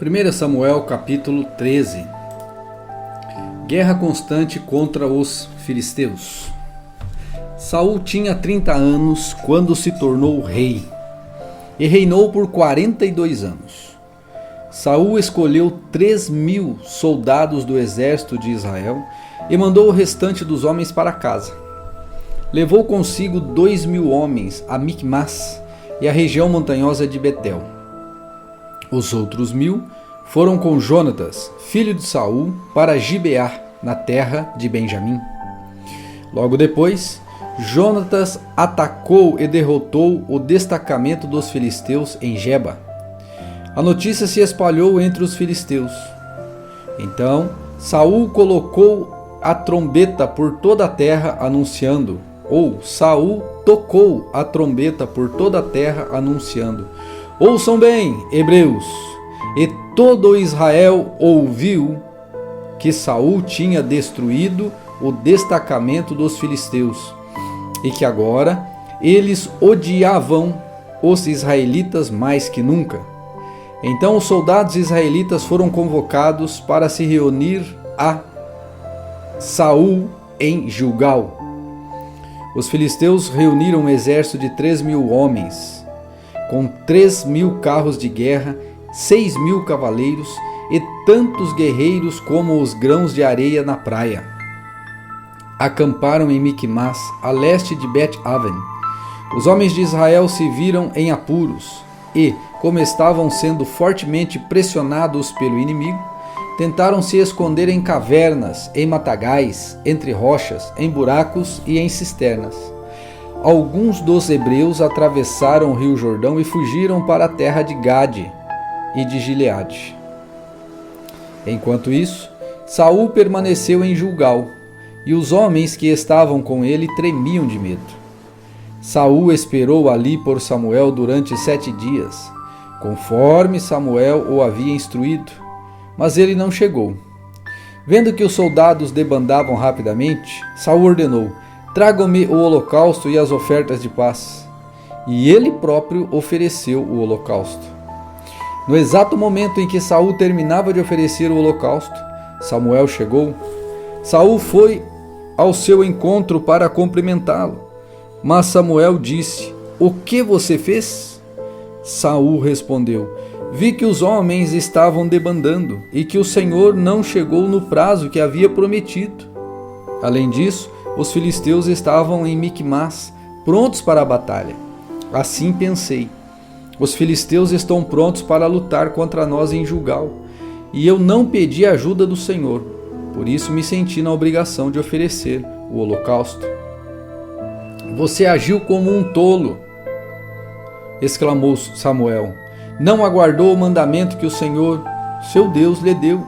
1 Samuel capítulo 13. Guerra constante contra os filisteus. Saul tinha 30 anos quando se tornou rei e reinou por 42 anos. Saul escolheu 3.000 soldados do exército de Israel e mandou o restante dos homens para casa. Levou consigo 2.000 homens a Micmas e a região montanhosa de Betel. Os outros 1.000 foram com Jonatas, filho de Saul, para Gibeá, na terra de Benjamim. Logo depois, Jonatas atacou e derrotou o destacamento dos filisteus em Geba. A notícia se espalhou entre os filisteus. Então, Saul colocou a trombeta por toda a terra anunciando, Saul tocou a trombeta por toda a terra anunciando: ouçam bem, hebreus! E todo Israel ouviu que Saul tinha destruído o destacamento dos filisteus e que agora eles odiavam os israelitas mais que nunca. Então os soldados israelitas foram convocados para se reunir a Saul em Gilgal. Os filisteus reuniram um exército de 3.000 homens, com 3.000 carros de guerra, 6.000 cavaleiros e tantos guerreiros como os grãos de areia na praia. Acamparam em Micmas, a leste de Bet-Aven. Os homens de Israel se viram em apuros e, como estavam sendo fortemente pressionados pelo inimigo, tentaram se esconder em cavernas, em matagais, entre rochas, em buracos e em cisternas. Alguns dos hebreus atravessaram o rio Jordão e fugiram para a terra de Gade e de Gileade. Enquanto isso, Saul permaneceu em Gilgal, e os homens que estavam com ele tremiam de medo. Saul esperou ali por Samuel durante 7 dias, conforme Samuel o havia instruído, mas ele não chegou. Vendo que os soldados debandavam rapidamente, Saul ordenou: tragam-me o holocausto e as ofertas de paz. E ele próprio ofereceu o holocausto. No exato momento em que Saul terminava de oferecer o holocausto, Samuel chegou. Saul foi ao seu encontro para cumprimentá-lo. Mas Samuel disse: o que você fez? Saul respondeu: vi que os homens estavam debandando e que o Senhor não chegou no prazo que havia prometido. Além disso, os filisteus estavam em Micmas, prontos para a batalha. Assim pensei: os filisteus estão prontos para lutar contra nós em Gilgal, e eu não pedi a ajuda do Senhor. Por isso me senti na obrigação de oferecer o holocausto. Você agiu como um tolo, exclamou Samuel. Não aguardou o mandamento que o Senhor, seu Deus, lhe deu.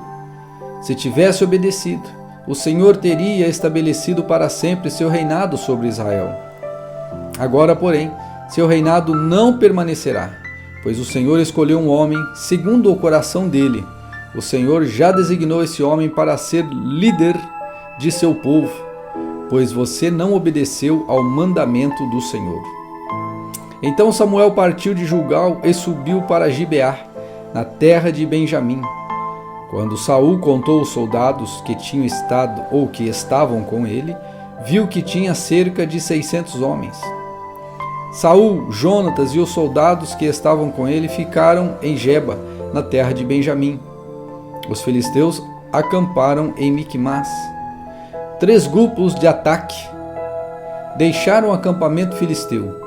Se tivesse obedecido, o Senhor teria estabelecido para sempre seu reinado sobre Israel. Agora, porém, seu reinado não permanecerá, pois o Senhor escolheu um homem segundo o coração dele. O Senhor já designou esse homem para ser líder de seu povo, pois você não obedeceu ao mandamento do Senhor. Então Samuel partiu de Gilgal e subiu para Gibeá, na terra de Benjamim. Quando Saul contou os soldados que tinham estado ou que estavam com ele, viu que tinha cerca de 600 homens. Saul, Jonatas e os soldados que estavam com ele ficaram em Geba, na terra de Benjamim. Os filisteus acamparam em Micmas. 3 grupos de ataque deixaram o acampamento filisteu.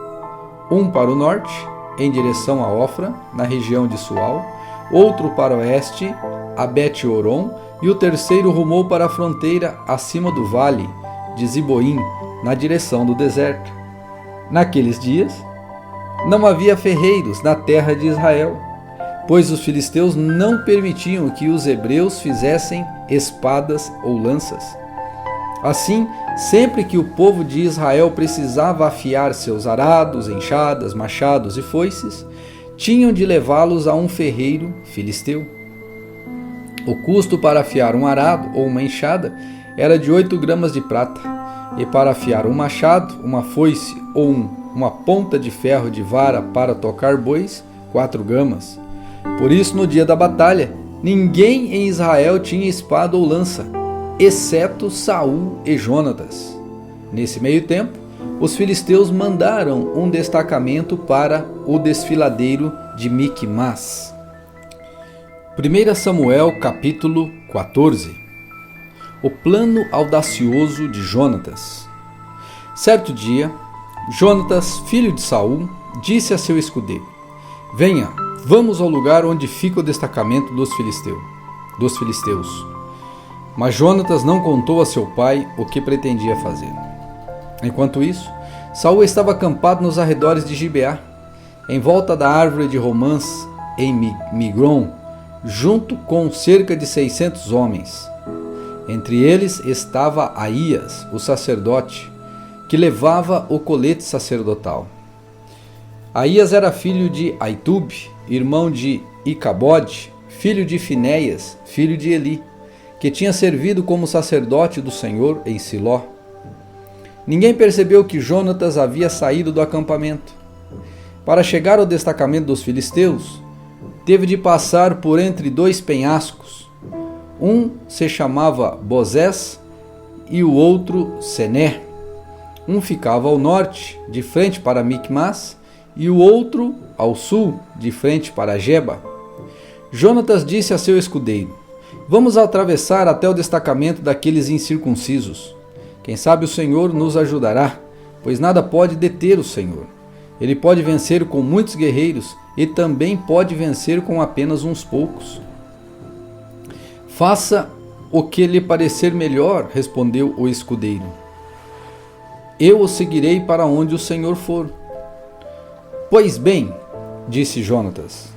Um para o norte, em direção a Ofra, na região de Sual, outro para o oeste, a Bet-Horon, e o terceiro rumou para a fronteira acima do vale de Ziboim, na direção do deserto. Naqueles dias, não havia ferreiros na terra de Israel, pois os filisteus não permitiam que os hebreus fizessem espadas ou lanças. Assim, sempre que o povo de Israel precisava afiar seus arados, enxadas, machados e foices, tinham de levá-los a um ferreiro filisteu. O custo para afiar um arado ou uma enxada era de 8 gramas de prata, e para afiar um machado, uma foice ou uma ponta de ferro de vara para tocar bois, 4 gramas. Por isso, no dia da batalha, ninguém em Israel tinha espada ou lança, exceto Saul e Jonatas. Nesse meio tempo, os filisteus mandaram um destacamento para o desfiladeiro de Miquimás. 1 Samuel capítulo 14. O plano audacioso de Jonatas. Certo dia, Jonatas, filho de Saul, disse a seu escudeiro: Venha, vamos ao lugar onde fica o destacamento dos filisteus. Mas Jonatas não contou a seu pai o que pretendia fazer. Enquanto isso, Saul estava acampado nos arredores de Gibeá, em volta da árvore de romãs em Migron, junto com cerca de 600 homens. Entre eles estava Aías, o sacerdote, que levava o colete sacerdotal. Aías era filho de Aitube, irmão de Icabode, filho de Finéias, filho de Eli, que tinha servido como sacerdote do Senhor em Siló. Ninguém percebeu que Jonatas havia saído do acampamento. Para chegar ao destacamento dos filisteus, teve de passar por entre dois penhascos. Um se chamava Bozés e o outro Sené. Um ficava ao norte, de frente para Miquimás, e o outro ao sul, de frente para Geba. Jonatas disse a seu escudeiro: Vamos atravessar até o destacamento daqueles incircuncisos. Quem sabe o Senhor nos ajudará, pois nada pode deter o Senhor. Ele pode vencer com muitos guerreiros e também pode vencer com apenas uns poucos. Faça o que lhe parecer melhor, respondeu o escudeiro. Eu o seguirei para onde o Senhor for. Pois bem, disse Jonatas,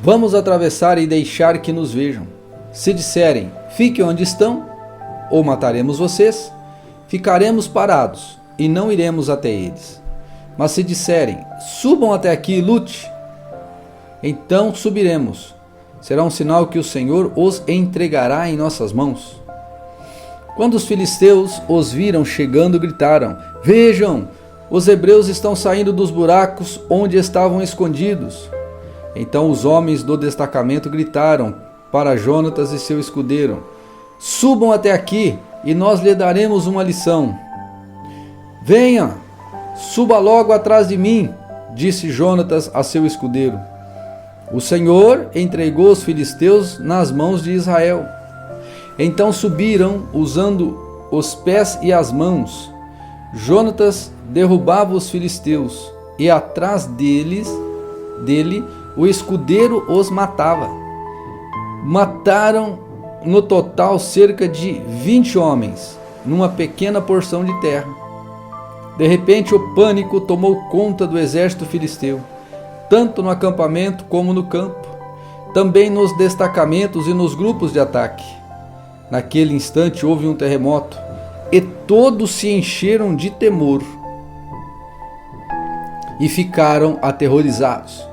vamos atravessar e deixar que nos vejam. Se disserem, fiquem onde estão, ou mataremos vocês, ficaremos parados e não iremos até eles. Mas se disserem, subam até aqui e lute, então subiremos. Será um sinal que o Senhor os entregará em nossas mãos. Quando os filisteus os viram chegando, gritaram: Vejam, os hebreus estão saindo dos buracos onde estavam escondidos. Então os homens do destacamento gritaram para Jonatas e seu escudeiro: Subam até aqui e nós lhe daremos uma lição. Venha, suba logo atrás de mim, disse Jonatas a seu escudeiro. O Senhor entregou os filisteus nas mãos de Israel. Então subiram, usando os pés e as mãos. Jonatas derrubava os filisteus, e atrás dele o escudeiro os matava. Mataram no total cerca de 20 homens, numa pequena porção de terra. De repente o pânico tomou conta do exército filisteu, tanto no acampamento como no campo, também nos destacamentos e nos grupos de ataque. Naquele instante houve um terremoto, e todos se encheram de temor e ficaram aterrorizados.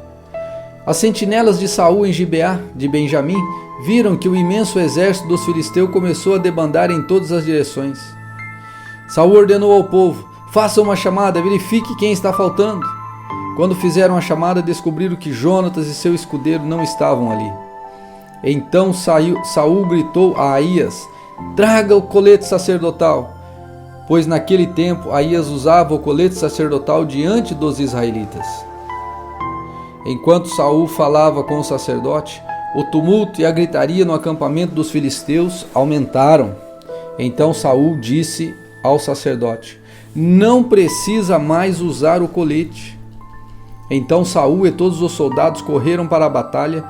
As sentinelas de Saul em Gibeá de Benjamim viram que o imenso exército dos filisteus começou a debandar em todas as direções. Saul ordenou ao povo: façam uma chamada, verifique quem está faltando. Quando fizeram a chamada, descobriram que Jonatas e seu escudeiro não estavam ali. Então Saul gritou a Aías: traga o colete sacerdotal, pois naquele tempo Aías usava o colete sacerdotal diante dos israelitas. Enquanto Saul falava com o sacerdote, o tumulto e a gritaria no acampamento dos filisteus aumentaram. Então Saul disse ao sacerdote: não precisa mais usar o colete. Então Saul e todos os soldados correram para a batalha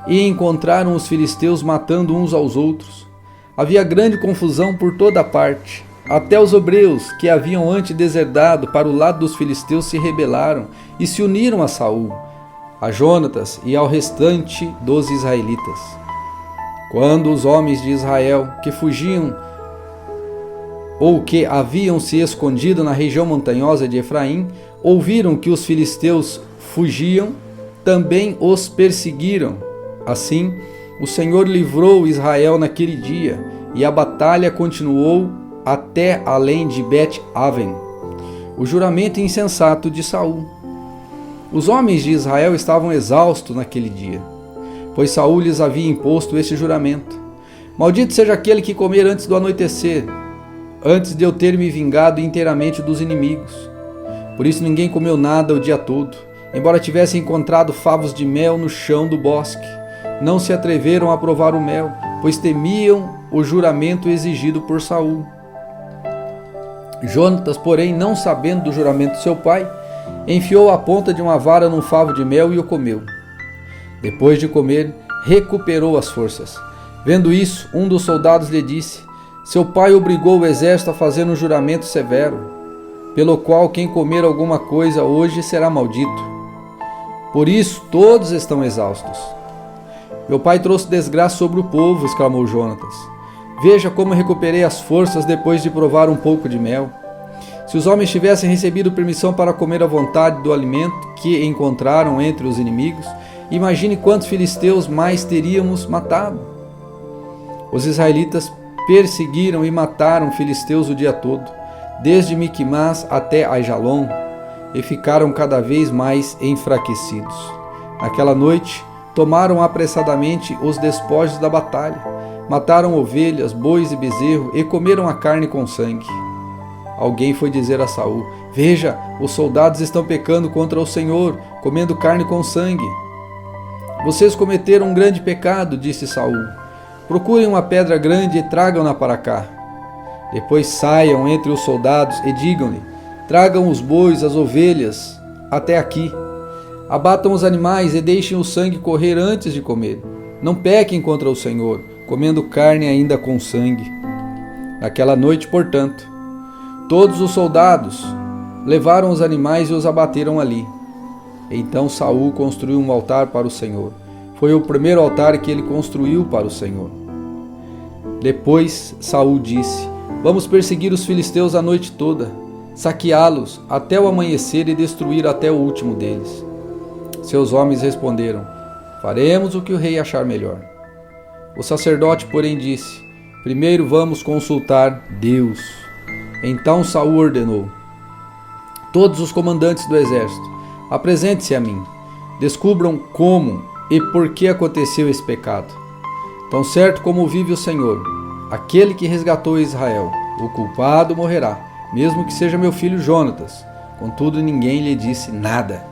e encontraram os filisteus matando uns aos outros. Havia grande confusão por toda parte. Até os hebreus, que haviam antes deserdado para o lado dos filisteus, se rebelaram e se uniram a Saul, a Jonatas e ao restante dos israelitas. Quando os homens de Israel que fugiam ou que haviam se escondido na região montanhosa de Efraim, ouviram que os filisteus fugiam, também os perseguiram. Assim, o Senhor livrou Israel naquele dia, e a batalha continuou até além de Bet-Aven. O juramento insensato de Saul. Os homens de Israel estavam exaustos naquele dia, pois Saul lhes havia imposto esse juramento: Maldito seja aquele que comer antes do anoitecer, antes de eu ter me vingado inteiramente dos inimigos. Por isso ninguém comeu nada o dia todo, embora tivessem encontrado favos de mel no chão do bosque. Não se atreveram a provar o mel, pois temiam o juramento exigido por Saul. Jonatas, porém, não sabendo do juramento de seu pai, enfiou a ponta de uma vara num favo de mel e o comeu. Depois de comer, recuperou as forças. Vendo isso, um dos soldados lhe disse: Seu pai obrigou o exército a fazer um juramento severo, pelo qual quem comer alguma coisa hoje será maldito. Por isso todos estão exaustos. Meu pai trouxe desgraça sobre o povo, exclamou Jonatas. Veja como recuperei as forças depois de provar um pouco de mel. Se os homens tivessem recebido permissão para comer à vontade do alimento que encontraram entre os inimigos, imagine quantos filisteus mais teríamos matado. Os israelitas perseguiram e mataram filisteus o dia todo, desde Miquimás até Aijalon, e ficaram cada vez mais enfraquecidos. Naquela noite, tomaram apressadamente os despojos da batalha, mataram ovelhas, bois e bezerro e comeram a carne com sangue. Alguém foi dizer a Saul: Veja, os soldados estão pecando contra o Senhor, comendo carne com sangue. Vocês cometeram um grande pecado, disse Saul. Procurem uma pedra grande e tragam-na para cá. Depois saiam entre os soldados e digam-lhe: Tragam os bois, as ovelhas, até aqui. Abatam os animais e deixem o sangue correr antes de comer. Não pequem contra o Senhor, comendo carne ainda com sangue. Naquela noite, portanto, todos os soldados levaram os animais e os abateram ali. Então Saul construiu um altar para o Senhor. Foi o primeiro altar que ele construiu para o Senhor. Depois Saul disse: Vamos perseguir os filisteus a noite toda, saqueá-los até o amanhecer e destruir até o último deles. Seus homens responderam: Faremos o que o rei achar melhor. O sacerdote, porém, disse: Primeiro vamos consultar Deus. Então Saul ordenou: Todos os comandantes do exército, apresente-se a mim. Descubram como e por que aconteceu esse pecado. Tão certo como vive o Senhor, aquele que resgatou Israel, o culpado morrerá, mesmo que seja meu filho Jonatas. Contudo, ninguém lhe disse nada.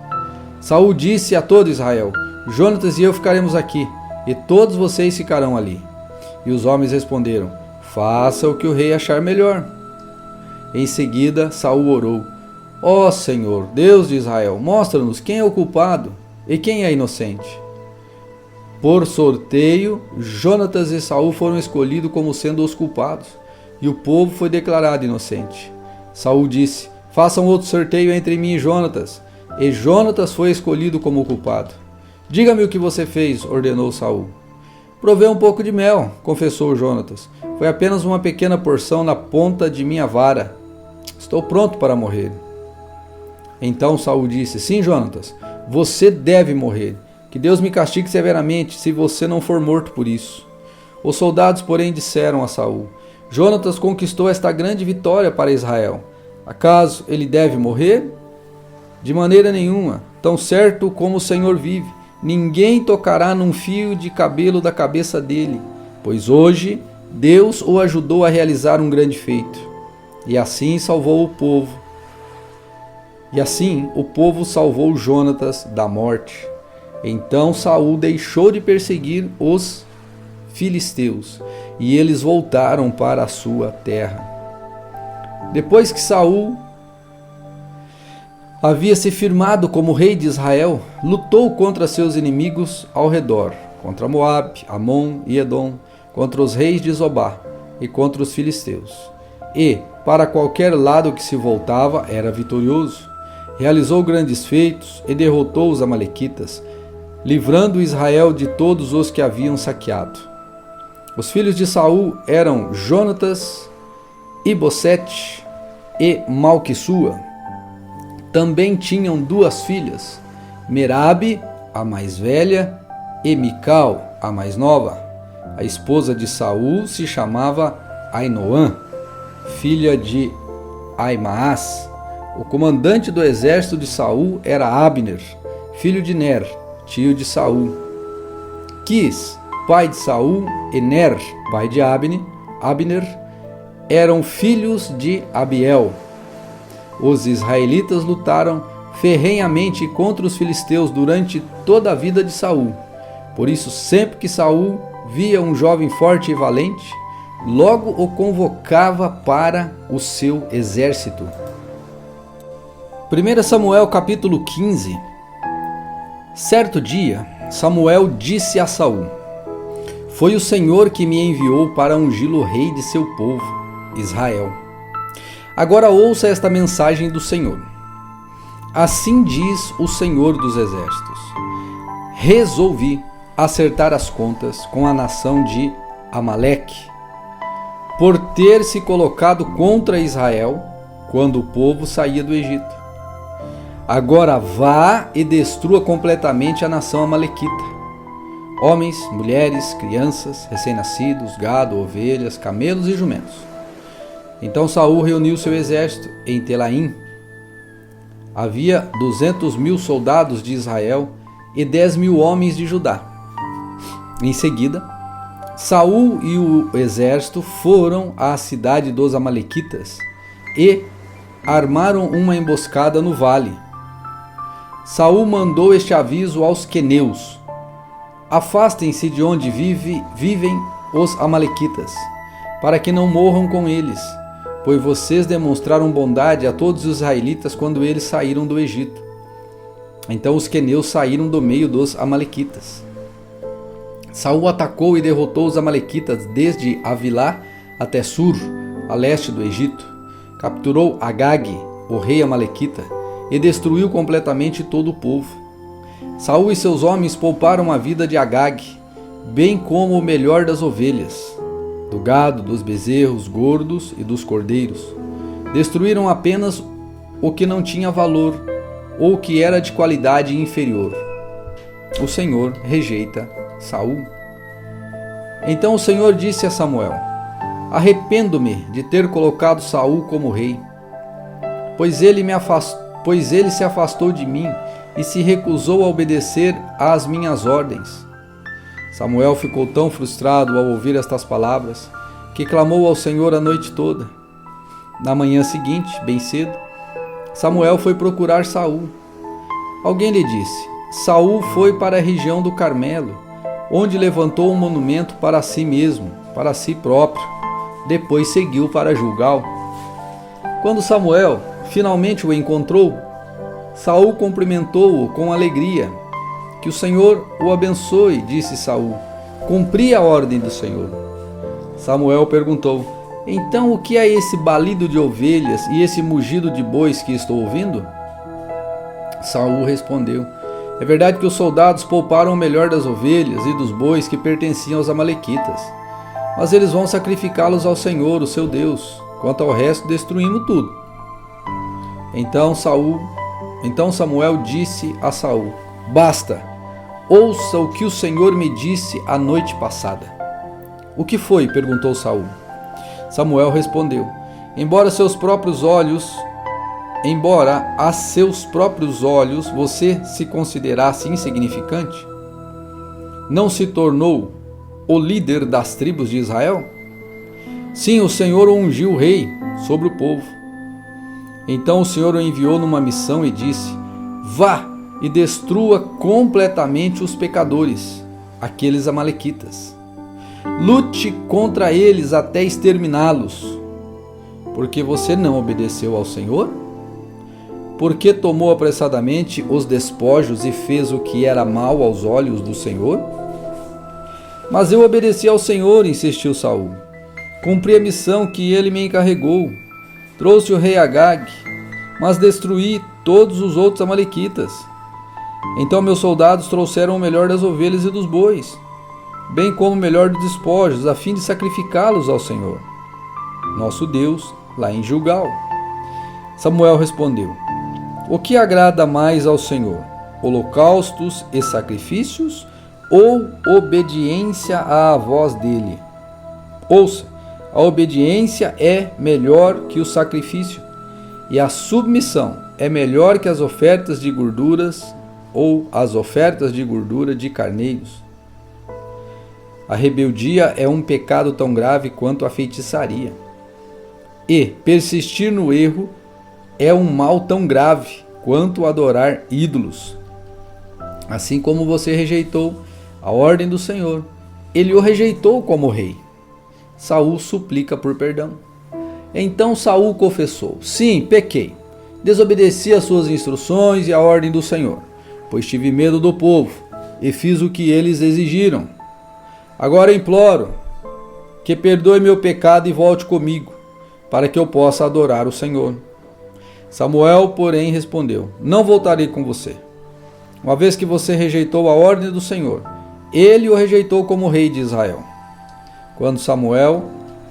Saul disse a todo Israel: Jonatas e eu ficaremos aqui, e todos vocês ficarão ali. E os homens responderam: Faça o que o rei achar melhor. Em seguida, Saul orou: Ó Senhor, Deus de Israel, mostra-nos quem é o culpado e quem é inocente. Por sorteio, Jonatas e Saul foram escolhidos como sendo os culpados, e o povo foi declarado inocente. Saul disse: Façam outro sorteio entre mim e Jonatas. E Jonatas foi escolhido como culpado. Diga-me o que você fez, ordenou Saul. Provei um pouco de mel, confessou Jonatas. Foi apenas uma pequena porção na ponta de minha vara. Estou pronto para morrer. Então Saul disse: Sim, Jonatas, você deve morrer. Que Deus me castigue severamente se você não for morto por isso. Os soldados, porém, disseram a Saul: Jonatas conquistou esta grande vitória para Israel. Acaso ele deve morrer? De maneira nenhuma. Tão certo como o Senhor vive, ninguém tocará num fio de cabelo da cabeça dele, pois hoje Deus o ajudou a realizar um grande feito. E assim salvou o povo. E assim o povo salvou Jonatas da morte. Então Saul deixou de perseguir os filisteus, e eles voltaram para a sua terra. Depois que Saul havia se firmado como rei de Israel, lutou contra seus inimigos ao redor, contra Moabe, Amon e Edom, contra os reis de Zobá e contra os filisteus. E, para qualquer lado que se voltava, era vitorioso. Realizou grandes feitos e derrotou os amalequitas, livrando Israel de todos os que haviam saqueado. Os filhos de Saul eram Jonatas, Ibosete e Malquissua. Também tinham duas filhas, Merabe, a mais velha, e Mical, a mais nova. A esposa de Saul se chamava Ainoã, filha de Aimaas. O comandante do exército de Saul era Abner, filho de Ner, tio de Saul. Quis, pai de Saul, e Ner, pai de Abner, eram filhos de Abiel. Os israelitas lutaram ferrenhamente contra os filisteus durante toda a vida de Saul. Por isso, sempre que Saul via um jovem forte e valente, logo o convocava para o seu exército. 1 Samuel capítulo 15. Certo dia, Samuel disse a Saul: Foi o Senhor que me enviou para ungí-lo rei de seu povo, Israel. Agora ouça esta mensagem do Senhor. Assim diz o Senhor dos Exércitos: Resolvi acertar as contas com a nação de Amaleque, por ter se colocado contra Israel quando o povo saía do Egito. Agora vá e destrua completamente a nação amalequita: homens, mulheres, crianças, recém-nascidos, gado, ovelhas, camelos e jumentos. Então Saul reuniu seu exército em Telaim. Havia 200.000 soldados de Israel e 10.000 homens de Judá. Em seguida, Saul e o exército foram à cidade dos amalequitas e armaram uma emboscada no vale. Saul mandou este aviso aos queneus: Afastem-se de onde vivem os amalequitas, para que não morram com eles, pois vocês demonstraram bondade a todos os israelitas quando eles saíram do Egito. Então os queneus saíram do meio dos amalequitas. Saul atacou e derrotou os amalequitas desde Avilá até Sur, a leste do Egito. Capturou Agag, o rei amalequita, e destruiu completamente todo o povo. Saul e seus homens pouparam a vida de Agag, bem como o melhor das ovelhas, do gado, dos bezerros gordos e dos cordeiros. Destruíram apenas o que não tinha valor ou que era de qualidade inferior. O Senhor rejeita Saul. Então o Senhor disse a Samuel: Arrependo-me de ter colocado Saul como rei, pois ele se afastou de mim e se recusou a obedecer às minhas ordens. Samuel ficou tão frustrado ao ouvir estas palavras que clamou ao Senhor a noite toda. Na manhã seguinte, bem cedo, Samuel foi procurar Saul. Alguém lhe disse: Saul foi para a região do Carmelo, onde levantou um monumento para si mesmo, para si próprio. Depois seguiu para Gilgal. Quando Samuel finalmente o encontrou, Saul cumprimentou-o com alegria. Que o Senhor o abençoe, disse Saul. Cumpri a ordem do Senhor. Samuel perguntou: Então o que é esse balido de ovelhas e esse mugido de bois que estou ouvindo? Saul respondeu: É verdade que os soldados pouparam o melhor das ovelhas e dos bois que pertenciam aos amalequitas, mas eles vão sacrificá-los ao Senhor, o seu Deus. Quanto ao resto, destruímos tudo. Então Samuel disse a Saul: Basta, ouça o que o Senhor me disse a noite passada. O que foi? Perguntou Saul. Samuel respondeu: Embora a seus próprios olhos você se considerasse insignificante, não se tornou o líder das tribos de Israel? Sim, o Senhor o ungiu rei sobre o povo. Então o Senhor o enviou numa missão e disse: Vá e destrua completamente os pecadores, aqueles amalequitas. Lute contra eles até exterminá-los. Porque você não obedeceu ao Senhor? Porque tomou apressadamente os despojos e fez o que era mal aos olhos do Senhor? Mas eu obedeci ao Senhor, insistiu Saul. Cumpri a missão que ele me encarregou. Trouxe o rei Agag, mas destruí todos os outros amalequitas. Então meus soldados trouxeram o melhor das ovelhas e dos bois, bem como o melhor dos despojos, a fim de sacrificá-los ao Senhor, nosso Deus, lá em Gilgal. Samuel respondeu: O que agrada mais ao Senhor, holocaustos e sacrifícios ou obediência à voz dele? Ouça, a obediência é melhor que o sacrifício, e a submissão é melhor que as ofertas de gorduras ou as ofertas de gordura de carneiros. A rebeldia é um pecado tão grave quanto a feitiçaria. E persistir no erro é um mal tão grave quanto adorar ídolos. Assim como você rejeitou a ordem do Senhor, ele o rejeitou como rei. Saul suplica por perdão. Então Saul confessou: sim, pequei. Desobedeci às suas instruções e à ordem do Senhor, pois tive medo do povo e fiz o que eles exigiram. Agora imploro que perdoe meu pecado e volte comigo, para que eu possa adorar o Senhor. Samuel, porém, respondeu: não voltarei com você. Uma vez que você rejeitou a ordem do Senhor, ele o rejeitou como rei de Israel. Quando Samuel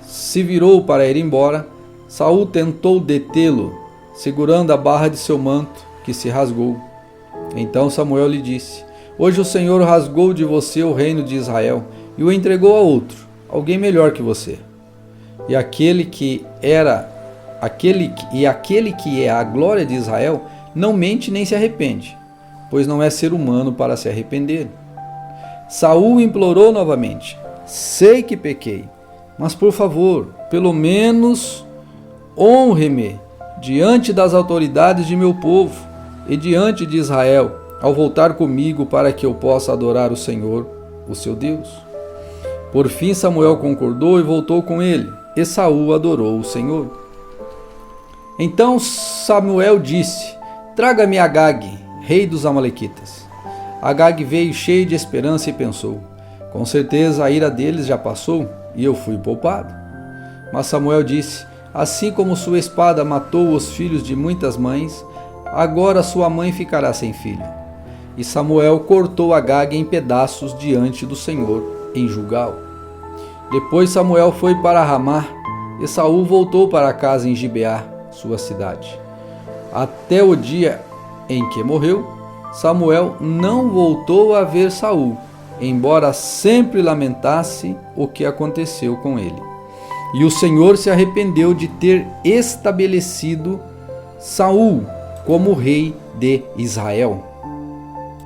se virou para ir embora, Saul tentou detê-lo, segurando a barra de seu manto, que se rasgou. Então Samuel lhe disse: hoje o Senhor rasgou de você o reino de Israel e o entregou a outro, alguém melhor que você. E aquele que é a glória de Israel não mente nem se arrepende, pois não é ser humano para se arrepender. Saul implorou novamente: sei que pequei, mas por favor, pelo menos honre-me diante das autoridades de meu povo e diante de Israel, ao voltar comigo para que eu possa adorar o Senhor, o seu Deus. Por fim Samuel concordou e voltou com ele, e Saul adorou o Senhor. Então Samuel disse: traga-me Agag, rei dos Amalequitas. Agag veio cheio de esperança e pensou: com certeza a ira deles já passou e eu fui poupado. Mas Samuel disse: assim como sua espada matou os filhos de muitas mães, agora sua mãe ficará sem filho. E Samuel cortou Agag em pedaços diante do Senhor em Gilgal. Depois Samuel foi para Ramá, e Saul voltou para casa em Gibeá, sua cidade. Até o dia em que morreu, Samuel não voltou a ver Saul, embora sempre lamentasse o que aconteceu com ele. E o Senhor se arrependeu de ter estabelecido Saul como rei de Israel.